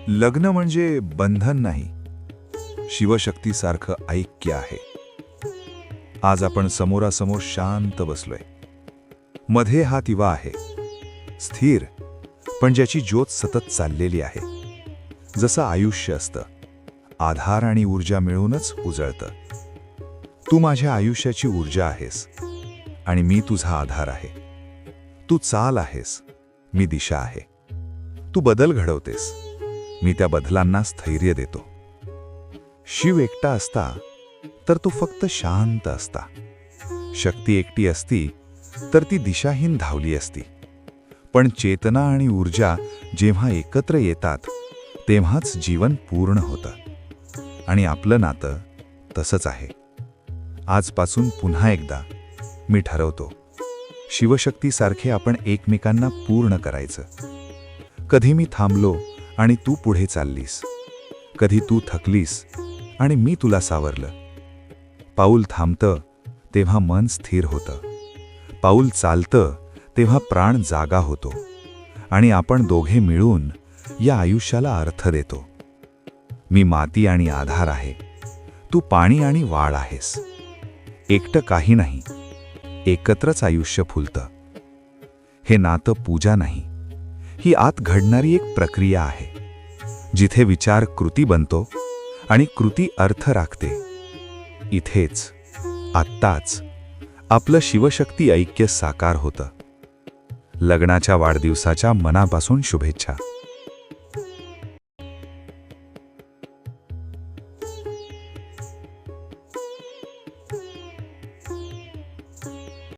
लग्न म्हणजे बंधन नाही, शिवशक्तीसारखं ऐक्य आहे. आज आपण समोरासमोर शांत बसलोय. मध्ये हा दिवा आहे, स्थिर, पण ज्याची ज्योत सतत चाललेली आहे. जसं आयुष्य असतं, आधार आणि ऊर्जा मिळूनच उजळतं. तू माझ्या आयुष्याची ऊर्जा आहेस आणि मी तुझा आधार आहे. तू चाल आहेस, मी दिशा आहे. तू बदल घडवतेस, मी त्या बदलांना स्थैर्य देतो. शिव एकटा असता तर तू फक्त शांत असता. शक्ती एकटी असती तर ती दिशाहीन धावली असती. पण चेतना आणि ऊर्जा जेव्हा एकत्र येतात तेव्हाच जीवन पूर्ण होतं. आणि आपलं नातं तसंच आहे. आजपासून पुन्हा एकदा मी ठरवतो, शिवशक्तीसारखे आपण एकमेकांना पूर्ण करायचं. कधी मी थांबलो आणि तू पुढे चाललीस, कधी तू थकलीस आणि मी तुला सावरलं. पाऊल थांबतं तेव्हा मन स्थिर होतं, पाऊल चालतं तेव्हा प्राण जागा होतो, आणि आपण दोघे मिळून या आयुष्याला अर्थ देतो. मी माती आणि आधार आहे, तू पाणी आणि वाढ आहेस. एकटं काही नाही, एकत्रच आयुष्य फुलतं. हे नातं पूजा नाही, ही आत घडणारी एक प्रक्रिया आहे, जिथे विचार कृती बनतो आणि कृती अर्थ राखते. इथेच, आत्ताच आपलं शिवशक्ती ऐक्य साकार होतं. लग्नाच्या वाढदिवसाच्या मनापासून शुभेच्छा.